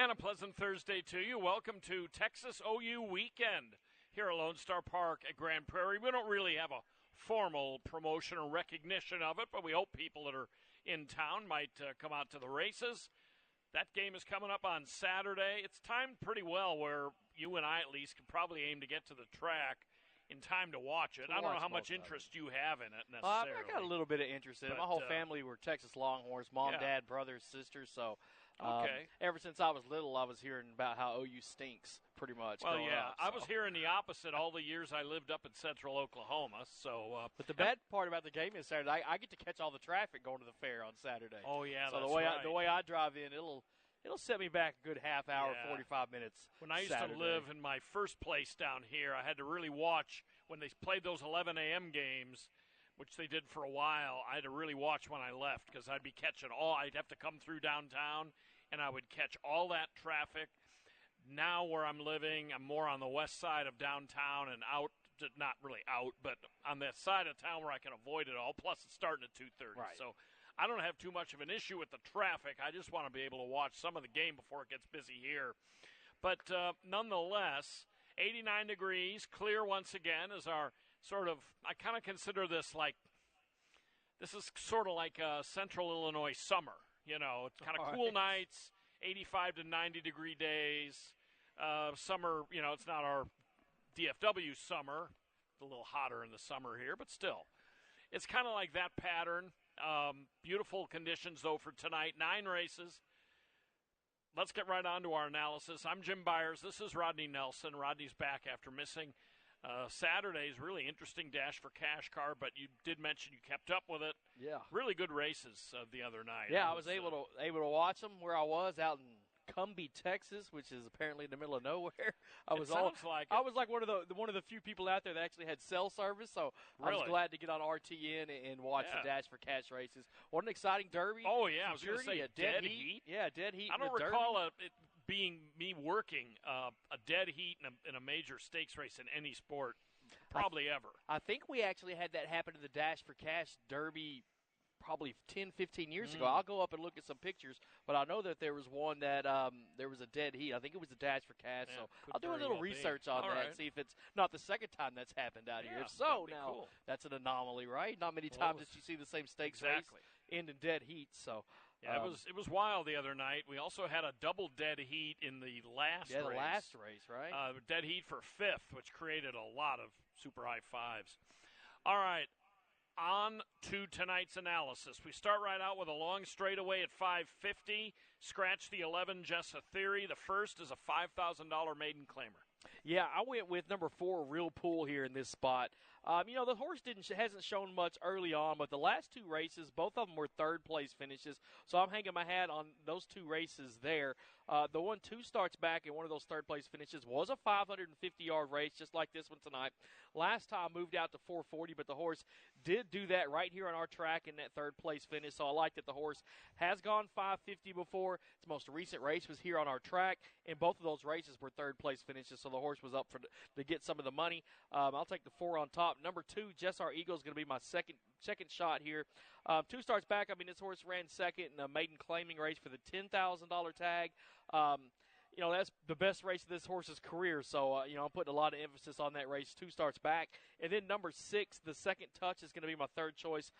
And a pleasant Thursday to you. Welcome to Texas OU Weekend here at Lone Star Park at Grand Prairie. We don't really have a formal promotion or recognition of it, but we hope people that are in town might come out to the races. That game is coming up on Saturday. It's timed pretty well where you and I at least could probably aim to get to the track in time to watch it. I don't know how much interest you have in it necessarily. I got a little bit of interest in it. My whole family were Texas Longhorns, mom, dad, brothers, sisters. So ever since I was little, I was hearing about how OU stinks pretty much. Well, yeah. Up, so. I was hearing the opposite all the years I lived up in central Oklahoma. So, but the bad part about the game is Saturday, I get to catch all the traffic going to the fair on Saturday. Oh, yeah, so that's the way I drive in, it'll set me back a good half hour, 45 minutes. When I used Saturday. to live in my first place down here, I had to really watch when they played those 11 a.m. games, which they did for a while. I had to really watch when I left because I'd be catching I'd have to come through downtown, and I would catch all that traffic. Now where I'm living, I'm more on the west side of downtown and out, not really out, but on that side of town where I can avoid it all. Plus, it's starting at 2:30. Right. So I don't have too much of an issue with the traffic. I just want to be able to watch some of the game before it gets busy here. But nonetheless, 89 degrees, clear once again is our sort of, I kind of consider this is sort of like a central Illinois summer. You know, it's kind of cool nights, 85 to 90 degree days. Summer, it's not our DFW summer. It's a little hotter in the summer here, but still. It's kind of like that pattern. Beautiful conditions, though, for tonight. 9 races. Let's get right on to our analysis. I'm Jim Byers. This is Rodney Nelson. Rodney's back after missing Saturday's really interesting Dash for Cash car, but you did mention you kept up with it. Yeah. Really good races the other night. Yeah, I was able to watch them where I was out in Cumbie, Texas, which is apparently in the middle of nowhere. I was like one of the few people out there that actually had cell service, so I was glad to get on RTN and watch the Dash for Cash races. What an exciting Derby! Oh yeah, I was going to say dead heat. Yeah, dead heat. I don't recall it being me working a dead heat in a major stakes race in any sport, probably ever. I think we actually had that happen to the Dash for Cash Derby probably 10, 15 years ago. I'll go up and look at some pictures, but I know that there was one that there was a dead heat. I think it was the Dash for Cash, so I'll do a little research on that and see if it's not the second time that's happened out here. If so, now that's an anomaly, right? Not many times that you see the same stakes race end in dead heat. So yeah, it was wild the other night. We also had a double dead heat in the last race. Yeah, the last race, right? Dead heat for 5th, which created a lot of super high fives. All right. On to tonight's analysis. We start right out with a long straightaway at 550. Scratch the 11, Jessa Theory. The first is a $5,000 maiden claimer. Yeah, I went with number 4, Real Pool, here in this spot. The horse hasn't shown much early on, but the last 2 races, both of them were third-place finishes, so I'm hanging my hat on those 2 races there. The one 2 starts back in one of those third-place finishes was a 550-yard race, just like this one tonight. Last time moved out to 440, but the horse did do that right here on our track in that third-place finish, so I like that the horse has gone 550 before. Its most recent race was here on our track, and both of those races were third-place finishes, so the horse was up to get some of the money. I'll take the 4 on top. Number 2, Jessar Eagle is going to be my second shot here. 2 starts back. I mean, this horse ran second in a maiden claiming race for the $10,000 tag. That's the best race of this horse's career. So, I'm putting a lot of emphasis on that race. 2 starts back. And then number 6, the Second Touch, is going to be my third choice.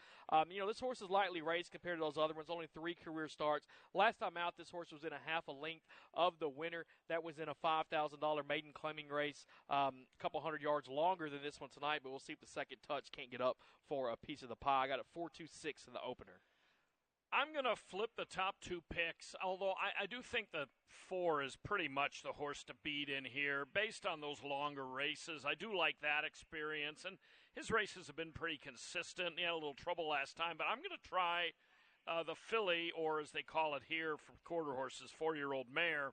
This horse is lightly raced compared to those other ones. Only 3 career starts. Last time out, this horse was in a half a length of the winner. That was in a $5,000 maiden claiming race. A couple hundred yards longer than this one tonight, but we'll see if the Second Touch can't get up for a piece of the pie. I got a 4-2-6 in the opener. I'm going to flip the top 2 picks, although I do think that 4 is pretty much the horse to beat in here. Based on those longer races, I do like that experience, and his races have been pretty consistent. He had a little trouble last time, but I'm going to try the filly, or as they call it here from quarter horses, 4-year-old mare.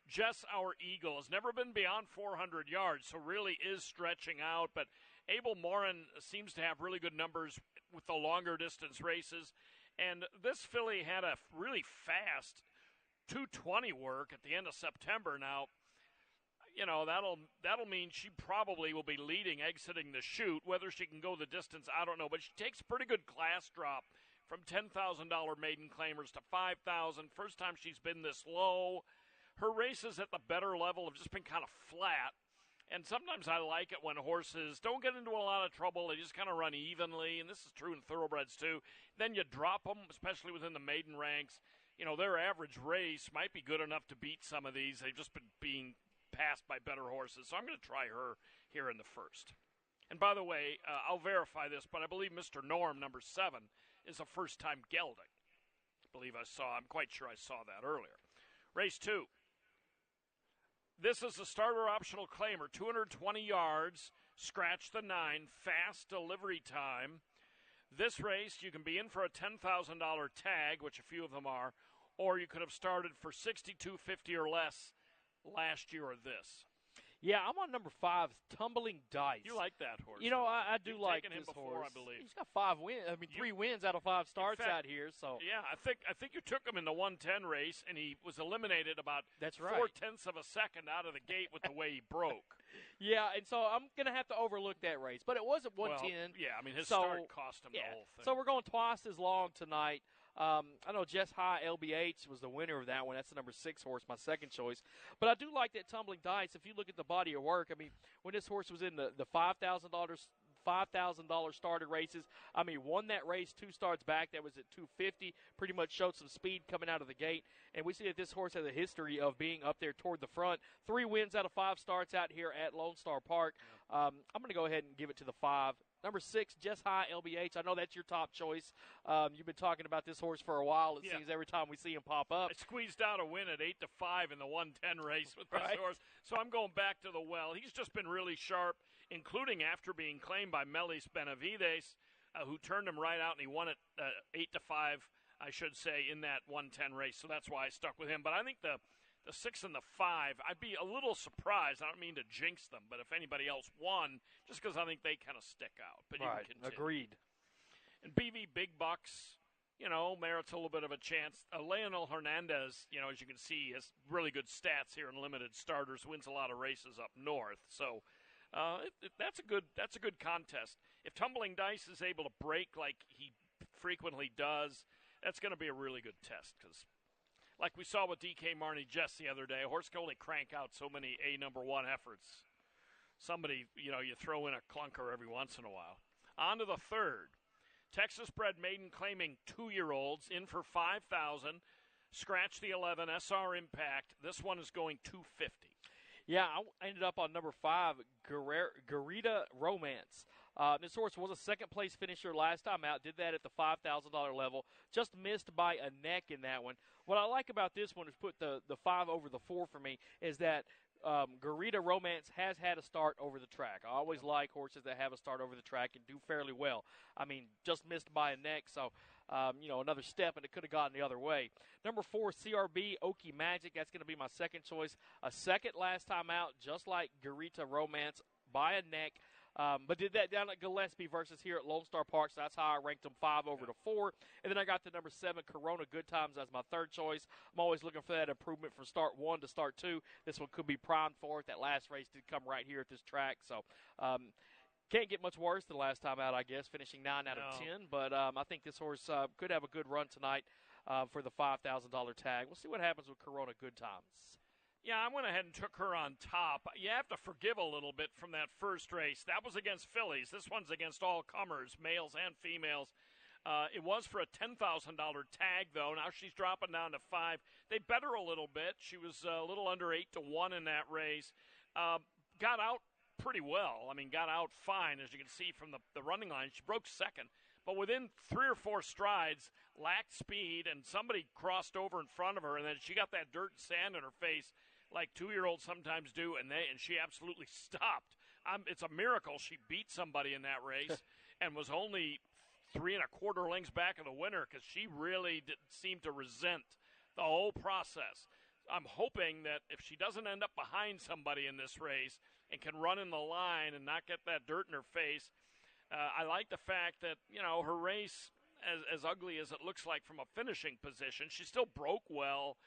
Jess Our Eagle has never been beyond 400 yards, so really is stretching out, but Abel Morin seems to have really good numbers with the longer distance races. And this filly had a really fast 220 work at the end of September. Now, that'll mean she probably will be leading exiting the chute. Whether she can go the distance, I don't know. But she takes a pretty good class drop from $10,000 maiden claimers to $5,000. First time she's been this low. her races at the better level have just been kind of flat. And sometimes I like it when horses don't get into a lot of trouble. They just kind of run evenly, and this is true in thoroughbreds too. Then you drop them, especially within the maiden ranks. You know, their average race might be good enough to beat some of these. They've just been being passed by better horses. So I'm going to try her here in the first. And by the way, I'll verify this, but I believe Mr. Norm, number 7, is a first-time gelding. I'm quite sure I saw that earlier. Race 2. This is a starter optional claimer, 220 yards, scratch the 9, fast delivery time. This race, you can be in for a $10,000 tag, which a few of them are, or you could have started for $62.50 or less last year or this. Yeah, I'm on number 5, Tumbling Dice. You like that horse? You know, I do You've like taken him this before, horse. I believe. He's got 5 wins. I mean, 3 wins out of 5 starts fact, out here. So yeah, I think you took him in the 110 race, and he was eliminated about that's right. 0.4 of a second out of the gate with the way he broke. Yeah, and so I'm going to have to overlook that race. But it was at 110. Well, yeah, I mean, his start cost him the whole thing. So we're going twice as long tonight. I know Jess High LBH was the winner of that one. That's the number 6 horse, my second choice. But I do like that Tumbling Dice. If you look at the body of work, I mean, when this horse was in the $5,000 starter races, I mean, won that race 2 starts back. That was at 250. Pretty much showed some speed coming out of the gate. And we see that this horse has a history of being up there toward the front. 3 wins out of 5 starts out here at Lone Star Park. I'm going to go ahead and give it to the 5. Number 6, Jess High LBH. I know that's your top choice. You've been talking about this horse for a while. It seems every time we see him pop up. I squeezed out a win at 8-5 in the 110 race with this horse. So I'm going back to the well. He's just been really sharp, including after being claimed by Melis Benavides, who turned him right out, and he won it 8-5, I should say, in that 110 race. So that's why I stuck with him. But I think the 6 and the 5, I'd be a little surprised. I don't mean to jinx them, but if anybody else won, just because I think they kind of stick out. But right, you can continue. Agreed. And BV Big Bucks, you know, merits a little bit of a chance. Leonel Hernandez, you know, as you can see, has really good stats here in limited starters. Wins a lot of races up north, so that's a good contest. If Tumbling Dice is able to break like he frequently does, that's going to be a really good test because. Like we saw with DK Marnie Jess the other day, a horse can only crank out so many number 1 efforts. Somebody, you know, you throw in a clunker every once in a while. On to the 3rd. Texas-bred maiden claiming 2-year-olds in for $5,000. Scratch the 11, SR Impact. This one is going $250. Yeah, I ended up on number 5, Garita Romance. This horse was a second-place finisher last time out. Did that at the $5,000 level. Just missed by a neck in that one. What I like about this one is put the 5 over the 4 for me is that Garita Romance has had a start over the track. I always like horses that have a start over the track and do fairly well. I mean, just missed by a neck, so, you know, another step, and it could have gone the other way. Number 4, CRB, Okie Magic. That's going to be my second choice. A second last time out, just like Garita Romance, by a neck. But did that down at Gillespie versus here at Lone Star Park, so that's how I ranked them 5 over to 4. And then I got the number 7, Corona Good Times, as my third choice. I'm always looking for that improvement from start 1 to start 2. This one could be primed for it. That last race did come right here at this track, so can't get much worse than last time out, I guess, finishing 9 out of 10. But I think this horse could have a good run tonight for the $5,000 tag. We'll see what happens with Corona Good Times. Yeah, I went ahead and took her on top. You have to forgive a little bit from that first race. That was against fillies. This one's against all comers, males and females. It was for a $10,000 tag, though. Now she's dropping down to 5. They bet her a little bit. She was a little under 8-1 in that race. Got out pretty well. I mean, got out fine, as you can see from the running line. She broke second. But within 3 or 4 strides, lacked speed, and somebody crossed over in front of her, and then she got that dirt and sand in her face like 2-year-olds sometimes do, and she absolutely stopped. It's a miracle she beat somebody in that race and was only 3 1/4 lengths back of the winner because she really seemed to resent the whole process. I'm hoping that if she doesn't end up behind somebody in this race and can run in the line and not get that dirt in her face, I like the fact that, you know, her race, as ugly as it looks like from a finishing position, she still broke well.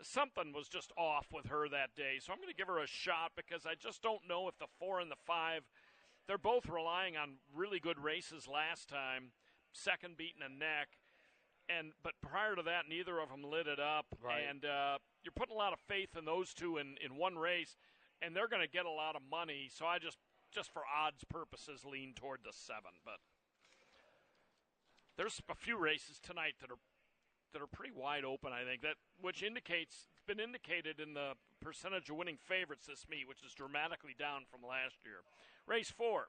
Something was just off with her that day. So I'm going to give her a shot because I just don't know if the 4 and the 5, they're both relying on really good races last time, second beating a neck. But prior to that, neither of them lit it up. Right. And you're putting a lot of faith in those two in one race, and they're going to get a lot of money. So I just for odds purposes, lean toward the 7. But there's a few races tonight that are pretty wide open, I think, which indicates it's been indicated in the percentage of winning favorites this meet, which is dramatically down from last year. Race 4.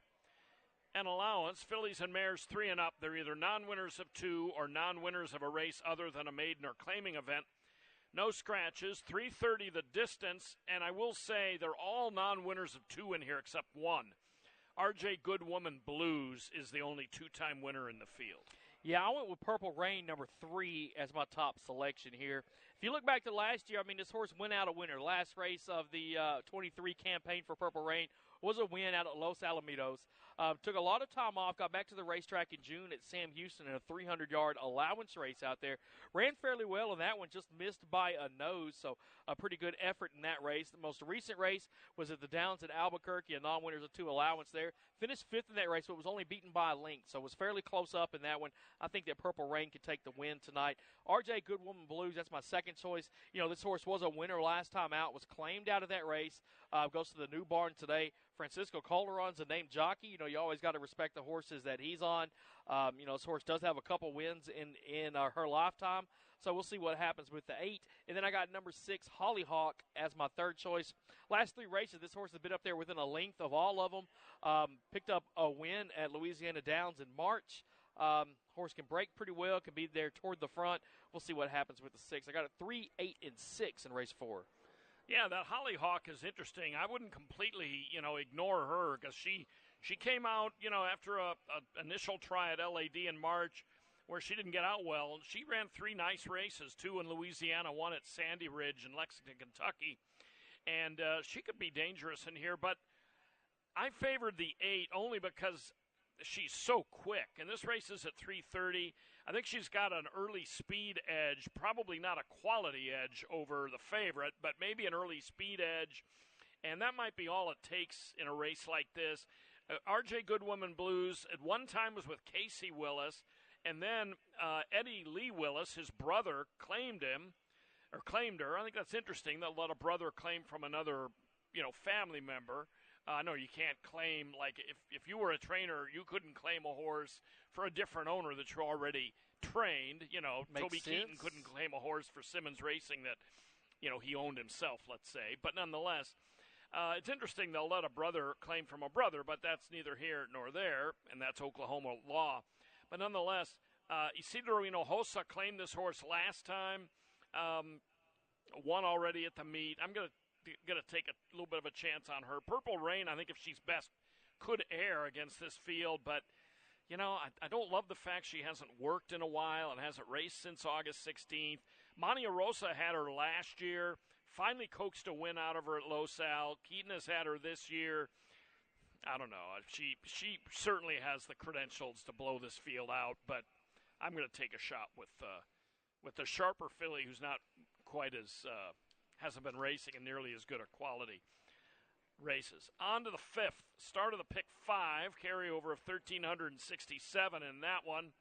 An allowance, fillies and mares 3 and up. They're either non-winners of 2 or non-winners of a race other than a maiden or claiming event. No scratches, 330 the distance, and I will say they're all non-winners of 2 in here except one. RJ Goodwoman Blues is the only 2-time winner in the field. Yeah, I went with Purple Rain, number 3, as my top selection here. If you look back to last year, I mean, this horse went out a winner. Last race of the 23 campaign for Purple Rain was a win out at Los Alamitos. Took a lot of time off, got back to the racetrack in June at Sam Houston in a 300-yard allowance race out there. Ran fairly well in that one, just missed by a nose, so a pretty good effort in that race. The most recent race was at the Downs at Albuquerque, a non-winners of 2 allowance there. Finished 5th in that race, but was only beaten by a length, so was fairly close up in that one. I think that Purple Rain could take the win tonight. RJ Goodwoman Blues, that's my second choice. You know, this horse was a winner last time out, was claimed out of that race, goes to the new barn today. Francisco Calderon's a named jockey. You know, you always got to respect the horses that he's on. You know, this horse does have a couple wins in her lifetime. So we'll see what happens with the 8. And then I got number 6, Hollyhock, as my third choice. Last 3 races, this horse has been up there within a length of all of them. Picked up a win at Louisiana Downs in March. Horse can break pretty well, can be there toward the front. We'll see what happens with the 6. I got a 3, 8, and 6 in race 4. Yeah, that Hollyhock is interesting. I wouldn't completely, ignore her because she came out, after a initial try at LAD in March where she didn't get out well. She ran 3 nice races, 2 in Louisiana, 1 at Sandy Ridge in Lexington, Kentucky. And she could be dangerous in here, but I favored the 8 only because she's so quick. And this race is at 3:30. I think she's got an early speed edge, probably not a quality edge over the favorite, but maybe an early speed edge. And that might be all it takes in a race like this. RJ Goodwoman Blues at one time was with Casey Willis, and then Eddie Lee Willis, his brother, claimed her. I think that's interesting that let a brother claim from another, family member. I know you can't claim, like, if you were a trainer, you couldn't claim a horse for a different owner that you already trained. Toby Keaton couldn't claim a horse for Simmons Racing that, he owned himself, let's say. But nonetheless, it's interesting they'll let a brother claim from a brother, but that's neither here nor there, and that's Oklahoma law. But nonetheless, Isidro Hinojosa claimed this horse last time, won already at the meet. I'm going to take a little bit of a chance on her. Purple Rain, I think if she's best, could air against this field, but I don't love the fact she hasn't worked in a while and hasn't raced since August 16th. Monia Rosa had her last year, finally coaxed a win out of her at Los Al. Keaton has had her this year. I don't know. She certainly has the credentials to blow this field out, but I'm going to take a shot with the sharper filly who's not quite as hasn't been racing in nearly as good a quality races. On to the 5th. Start of the pick 5. Carryover of 1,367 in that one.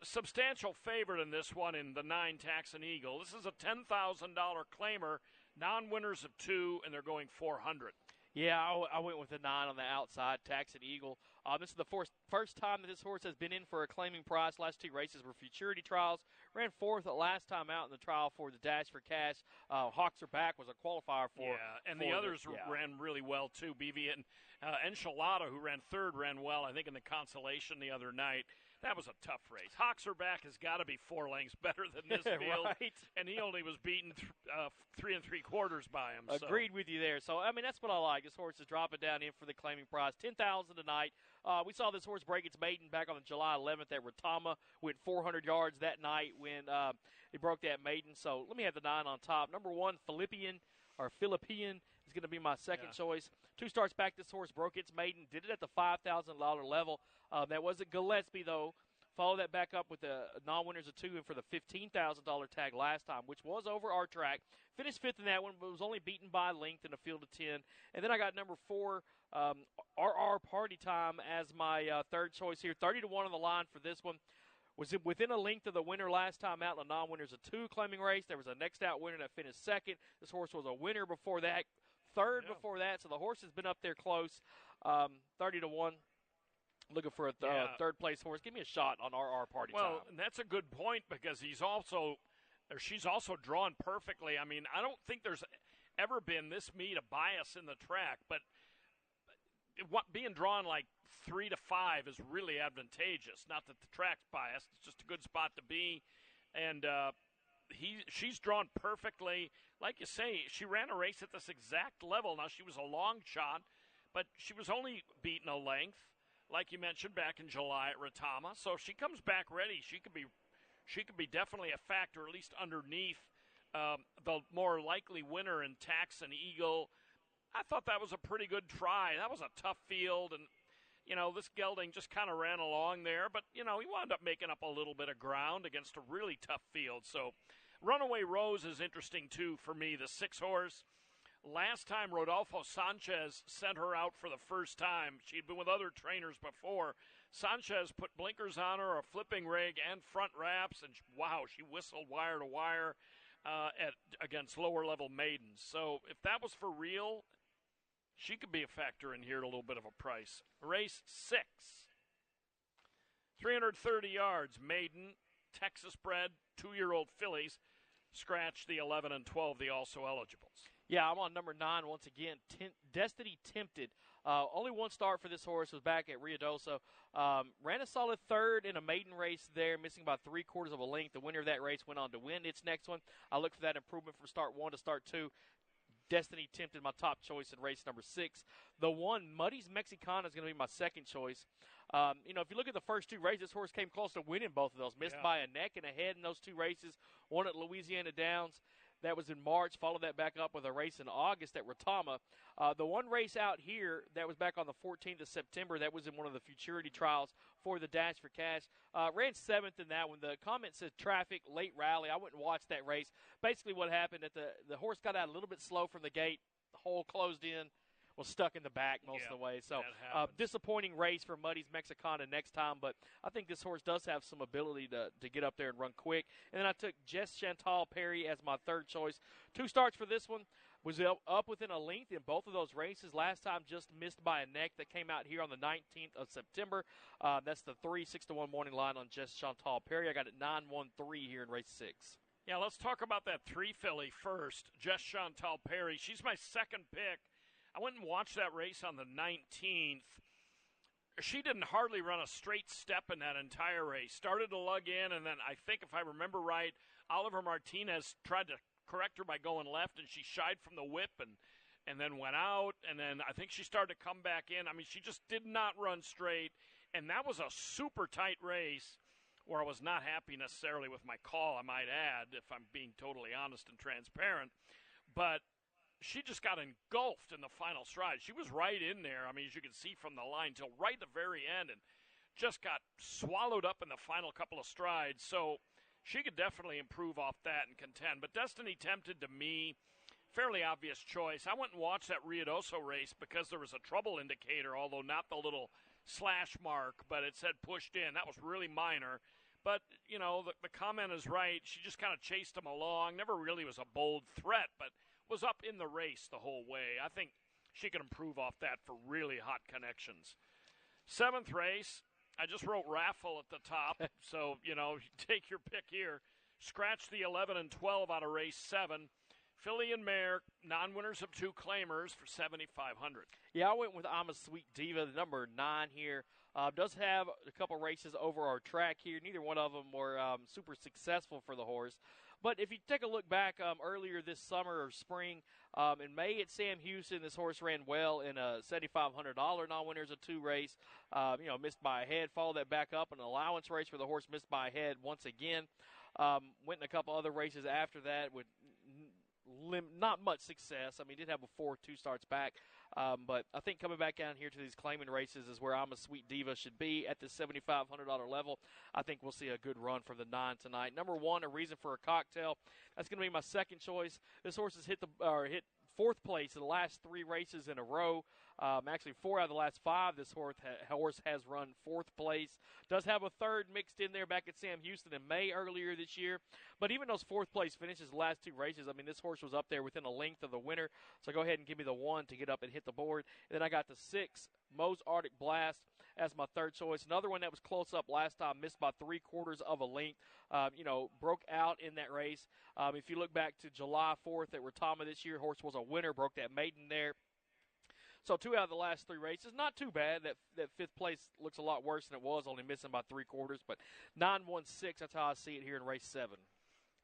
Substantial favorite in this one in the 9 Taxan Eagle. This is a $10,000 claimer. Non-winners of 2, and they're going 400. Yeah, I went with the 9 on the outside, Taxan Eagle. This is the first time that this horse has been in for a claiming price. Last 2 races were futurity trials. Ran 4th the last time out in the trial for the Dash for Cash. Hawks Are Back was a qualifier for. Yeah, and the others ran really well, too. BV and Enchilada, who ran 3rd, ran well, I think, in the consolation the other night. That was a tough race. Hawks Are Back has got to be 4 lengths better than this field. Right. And he only was beaten 3 3/4 by him. Agreed with you there. So, I mean, that's what I like. This horse is dropping down in for the claiming price. $10,000 tonight. We saw this horse break its maiden back on July 11th at Retama. Went 400 yards that night when he broke that maiden. So let me have the 9 on top. Number 1, Philippian is going to be my second choice. 2 starts back, this horse broke its maiden. Did it at the $5,000 level. That wasn't Gillespie, though. Follow that back up with the non-winners of 2 and for the $15,000 tag last time, which was over our track. Finished 5th in that one, but was only beaten by length in a field of 10. And then I got number 4, RR Party Time as my third choice here. 30-1 on the line for this one. Was within a length of the winner last time out. The non-winner's a 2 claiming race. There was a next out winner that finished second. This horse was a winner before that, third before that. So the horse has been up there close, 30-1. Looking for a third place horse. Give me a shot on RR Party Time. Well, that's a good point because she's also drawn perfectly. I mean, I don't think there's ever been this meet a bias in the track, but being drawn like 3 to 5 is really advantageous. Not that the track's biased; it's just a good spot to be. And she's drawn perfectly. Like you say, she ran a race at this exact level. Now she was a long shot, but she was only beaten a length, like you mentioned back in July at Retama. So if she comes back ready, she could be definitely a factor, at least underneath the more likely winner in Tax and Eagle. I thought that was a pretty good try. That was a tough field, and, this gelding just kind of ran along there. But, he wound up making up a little bit of ground against a really tough field. So Runaway Rose is interesting, too, for me, the 6-horse. Last time Rodolfo Sanchez sent her out for the first time. She'd been with other trainers before. Sanchez put blinkers on her, a flipping rig, and front wraps, and wow, she whistled wire to wire against lower-level maidens. So if that was for real, she could be a factor in here at a little bit of a price. Race 6, 330 yards, maiden, Texas bred, 2-year-old fillies. Scratch the 11 and 12, the also eligibles. Yeah, I'm on number 9 once again. Destiny Tempted. Only one start for this horse was back at Ruidoso. Ran a solid third in a maiden race there, missing about 3/4 of a length. The winner of that race went on to win its next one. I look for that improvement from start 1 to start 2. Destiny Tempted, my top choice in race number 6. The 1, Muddy's Mexicana, is going to be my second choice. If you look at the first 2 races, this horse came close to winning both of those. Missed by a neck and a head in those 2 races. One at Louisiana Downs. That was in March. Followed that back up with a race in August at Retama. The one race out here that was back on the 14th of September, that was in one of the futurity trials for the Dash for Cash. Ran 7th in that one. The comment said traffic, late rally. I went and watched that race. Basically what happened, the horse got out a little bit slow from the gate. The hole closed in. Was stuck in the back most of the way. So disappointing race for Muddy's Mexicana next time, but I think this horse does have some ability to get up there and run quick. And then I took Jess Chantal Perry as my third choice. 2 starts for this one. Was up within a length in both of those races. Last time just missed by a neck. That came out here on the 19th of September. That's the 3-6-1 morning line on Jess Chantal Perry. I got it 9-1-3 here in race 6. Yeah, let's talk about that 3 filly first. Jess Chantal Perry. She's my second pick. I went and watched that race on the 19th. She didn't hardly run a straight step in that entire race. Started to lug in, and then I think if I remember right, Oliver Martinez tried to correct her by going left, and she shied from the whip and then went out, and then I think she started to come back in. I mean, she just did not run straight, and that was a super tight race where I was not happy necessarily with my call, I might add, if I'm being totally honest and transparent. But she just got engulfed in the final stride. She was right in there, I mean, as you can see from the line, till right at the very end, and just got swallowed up in the final couple of strides. So she could definitely improve off that and contend. But Destiny Tempted, to me, fairly obvious choice. I went and watched that Ruidoso race because there was a trouble indicator, although not the little slash mark, but it said pushed in. That was really minor. But, the comment is right. She just kind of chased him along. Never really was a bold threat, but was up in the race the whole way. I think she can improve off that for really hot connections. 7th race, I just wrote raffle at the top, so, take your pick here. Scratch the 11 and 12 out of race 7. Filly and Mare, non-winners of 2 claimers for $7,500. Yeah, I went with I'm a Sweet Diva, the number 9 here. Does have a couple races over our track here. Neither one of them were super successful for the horse. But if you take a look back earlier this summer or spring, in May at Sam Houston, this horse ran well in a $7,500 non-winners of 2 race. Missed by a head. Followed that back up in an allowance race where the horse missed by a head once again. Went in a couple other races after that with not much success. I mean, did have a 4-2 starts back. But I think coming back down here to these claiming races is where I'm a Sweet Diva should be at the $7,500 level. I think we'll see a good run from the 9 tonight. Number 1, A Reason for a Cocktail. That's going to be my second choice. This horse has hit fourth place in the last 3 races in a row. Actually, 4 out of the last 5, this horse has run fourth place. Does have a third mixed in there back at Sam Houston in May earlier this year. But even those fourth place finishes the last 2 races, I mean, this horse was up there within a length of the winner. So go ahead and give me the 1 to get up and hit the board. And then I got the 6, Moe's Arctic Blast, as my third choice. Another one that was close up last time, missed by 3/4 of a length. Broke out in that race. If you look back to July 4th at Retama this year, horse was a winner, broke that maiden there. So 2 out of the last 3 races, not too bad. That fifth place looks a lot worse than it was, only missing by 3/4. But 9-1-6, that's how I see it here in race 7.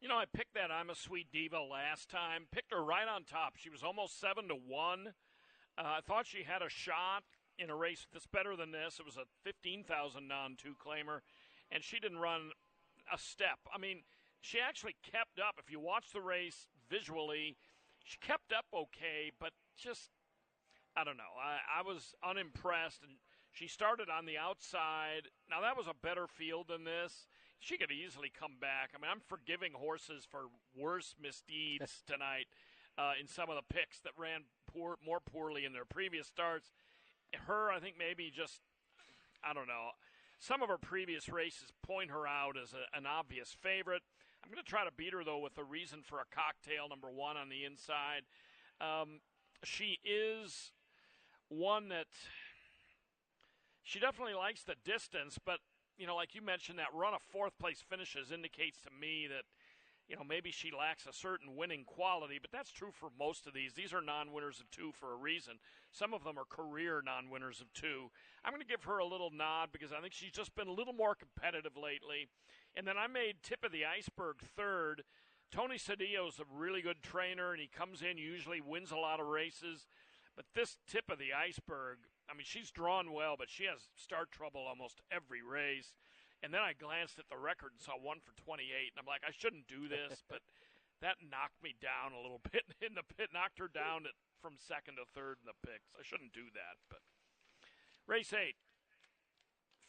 I picked that I'm a Sweet Diva last time. Picked her right on top. She was almost 7-1. I thought she had a shot in a race that's better than this. It was a 15,000 non-2 claimer, and she didn't run a step. I mean, she actually kept up. If you watch the race visually, she kept up okay, but just, I don't know. I was unimpressed, and she started on the outside. Now, that was a better field than this. She could easily come back. I mean, I'm forgiving horses for worse misdeeds tonight in some of the picks that ran more poorly in their previous starts. Her, I think maybe just, I don't know. Some of her previous races point her out as an obvious favorite. I'm going to try to beat her, though, with a reason for a cocktail, number 1 on the inside. She is one that she definitely likes the distance, but, like you mentioned, that run of fourth-place finishes indicates to me that, maybe she lacks a certain winning quality, but that's true for most of these. These are non-winners of 2 for a reason. Some of them are career non-winners of 2. I'm going to give her a little nod because I think she's just been a little more competitive lately. And then I made Tip of the Iceberg third. Tony Cedillo's a really good trainer, and he comes in, usually wins a lot of races. But this Tip of the Iceberg, I mean, she's drawn well, but she has start trouble almost every race. And then I glanced at the record and saw 1 for 28, and I'm like, I shouldn't do this, but that knocked me down a little bit in the pit, knocked her down from second to third in the picks. I shouldn't do that, but race 8,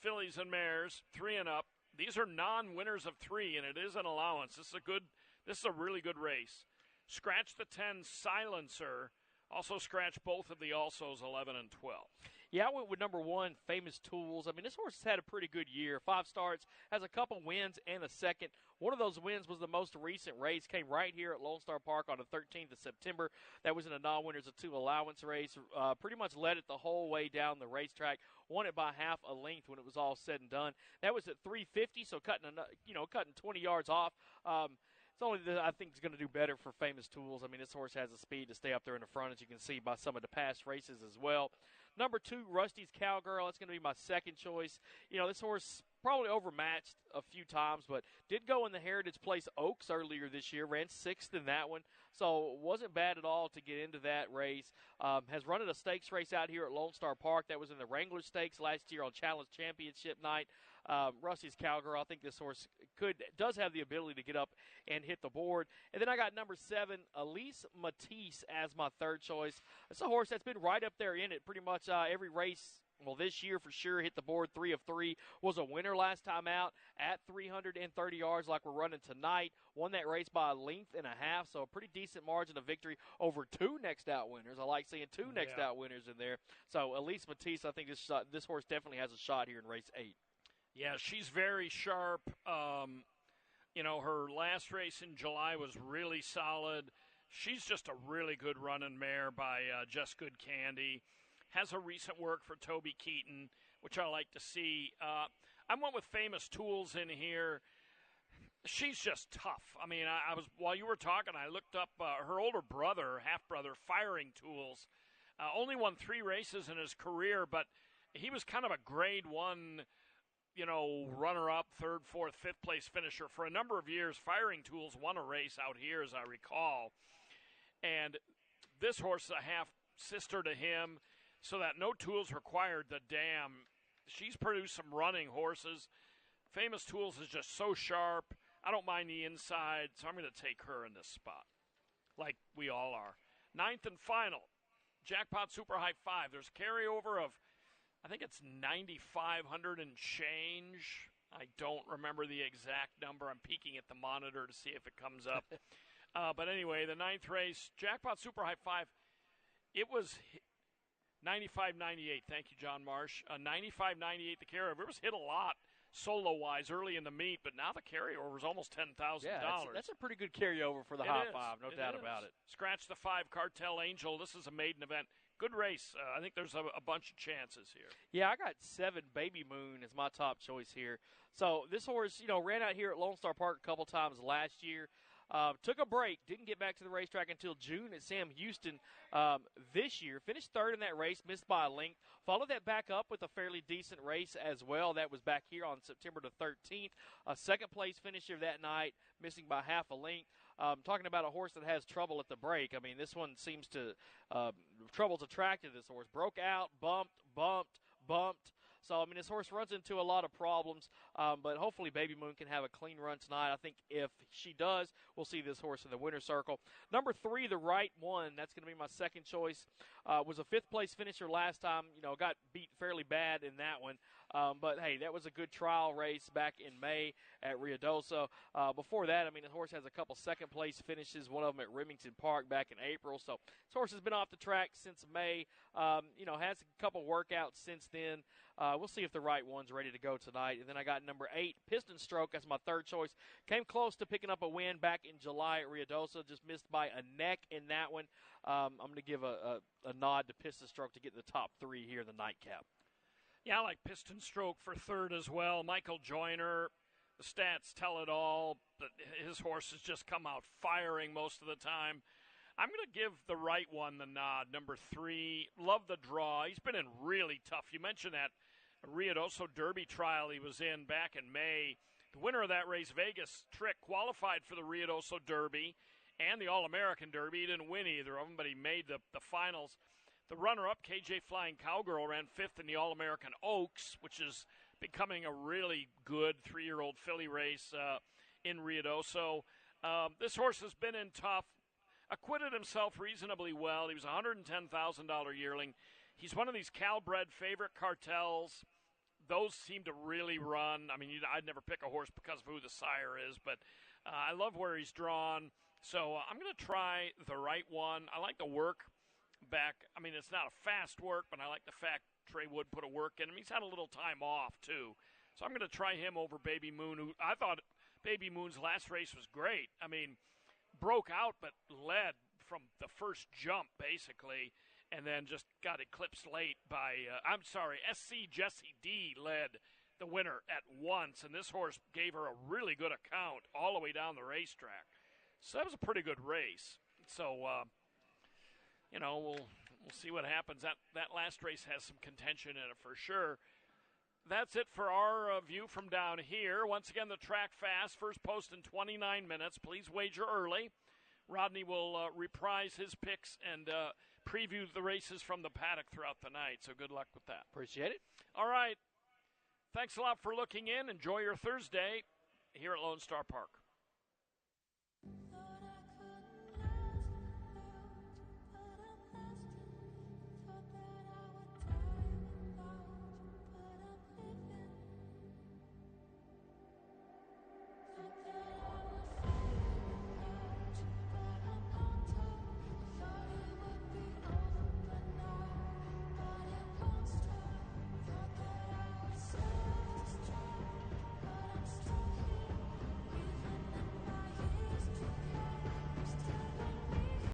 fillies and mares, 3 and up. These are non-winners of 3, and it is an allowance. This is a really good race. Scratch the 10 Silencer. Also scratch both of the alsos 11 and 12. Yeah, I went with number 1, Famous Tools. I mean, this horse has had a pretty good year. 5 starts, has a couple wins and a second. One of those wins was the most recent race. Came right here at Lone Star Park on the 13th of September. That was in a non-winners of 2 allowance race. Pretty much led it the whole way down the racetrack. Won it by half a length when it was all said and done. That was at 350, so cutting 20 yards off. It's only that I think it's going to do better for Famous Tools. I mean, this horse has the speed to stay up there in the front, as you can see by some of the past races as well. Number 2, Rusty's Cowgirl. That's going to be my second choice. This horse probably overmatched a few times, but did go in the Heritage Place Oaks earlier this year. Ran 6th in that one, so wasn't bad at all to get into that race. Has run at a stakes race out here at Lone Star Park. That was in the Wrangler Stakes last year on Challenge Championship night. Rusty's Cowgirl, I think this horse does have the ability to get up and hit the board. And then I got number 7, Elise Matisse, as my third choice. It's a horse that's been right up there in it pretty much every race. Well, this year for sure hit the board 3 of 3. Was a winner last time out at 330 yards like we're running tonight. Won that race by a length and a half, so a pretty decent margin of victory over 2 next out winners. I like seeing 2 next out winners in there. So Elise Matisse, I think this horse definitely has a shot here in race 8. Yeah, she's very sharp. Her last race in July was really solid. She's just a really good running mare by Just Good Candy. Has a recent work for Toby Keaton, which I like to see. I went with Famous Tools in here. She's just tough. I mean, I was while you were talking, I looked up her older brother, half-brother, Firing Tools. Only won 3 races in his career, but he was kind of a grade 1, runner-up, 3rd, 4th, 5th place finisher. For a number of years, Firing Tools won a race out here, as I recall. And this horse is a half-sister to him, so that no tools required. The Dam. She's produced some running horses. Famous Tools is just so sharp. I don't mind the inside, so I'm going to take her in this spot, like we all are. 9th and final, Jackpot Super High 5. There's carryover of, I think it's 9,500 and change. I don't remember the exact number. I'm peeking at the monitor to see if it comes up. But anyway, the 9th race, Jackpot Super High 5, it was 95.98. Thank you, John Marsh. 95.98 the carryover. It was hit a lot solo-wise early in the meet, but now the carryover was almost $10,000. Yeah, that's a pretty good carryover for the High 5, no doubt about it. Scratch the 5, Cartel Angel. This is a maiden event. Good race. I think there's a bunch of chances here. Yeah, I got 7 Baby Moon as my top choice here. So this horse, ran out here at Lone Star Park a couple times last year. Took a break, didn't get back to the racetrack until June at Sam Houston this year. Finished third in that race, missed by a length. Followed that back up with a fairly decent race as well. That was back here on September the 13th. A second-place finisher that night, missing by half a length. Talking about a horse that has trouble at the break. I mean, this one seems to trouble's attracted this horse. Broke out, bumped. So, I mean, this horse runs into a lot of problems, but hopefully Baby Moon can have a clean run tonight. I think if she does, we'll see this horse in the winner's circle. Number 3, the Right One, that's going to be my second choice. Was a 5th-place finisher last time. Got beat fairly bad in that one. But, hey, that was a good trial race back in May at Ruidoso. Before that, I mean, the horse has a couple second-place finishes, one of them at Remington Park back in April. So this horse has been off the track since May, has a couple workouts since then. We'll see if the Right One's ready to go tonight. And then I got number 8, Piston Stroke. That's my third choice. Came close to picking up a win back in July at Ruidoso. Just missed by a neck in that one. I'm going to give a nod to Piston Stroke to get the top 3 here in the nightcap. Yeah, I like Piston Stroke for third as well. Michael Joyner, the stats tell it all. But his horses just come out firing most of the time. I'm going to give the Right One the nod. Number 3, love the draw. He's been in really tough. You mentioned that Ruidoso Derby trial he was in back in May. The winner of that race, Vegas Trick, qualified for the Ruidoso Derby and the All-American Derby. He didn't win either of them, but he made the finals. The runner-up, KJ Flying Cowgirl, ran 5th in the All-American Oaks, which is becoming a really good 3-year-old filly race in Ruidoso. This horse has been in tough, acquitted himself reasonably well. He was a $110,000 yearling. He's one of these Cal-bred favorite cartels. Those seem to really run. I mean, I'd never pick a horse because of who the sire is, but I love where he's drawn. So I'm going to try the Right One. I like the work back. I mean, it's not a fast work, but I like the fact Trey Wood put a work in him. He's had a little time off, too. So I'm going to try him over Baby Moon, who I thought Baby Moon's last race was great. I mean, broke out but led from the first jump, basically, and then just got eclipsed late by, SC Jessie D led the winner at once, and this horse gave her a really good account all the way down the racetrack. So that was a pretty good race. So, we'll see what happens. That last race has some contention in it for sure. That's it for our view from down here. Once again, the track fast. First post in 29 minutes. Please wager early. Rodney will reprise his picks and preview the races from the paddock throughout the night. So good luck with that. Appreciate it. All right. Thanks a lot for looking in. Enjoy your Thursday here at Lone Star Park.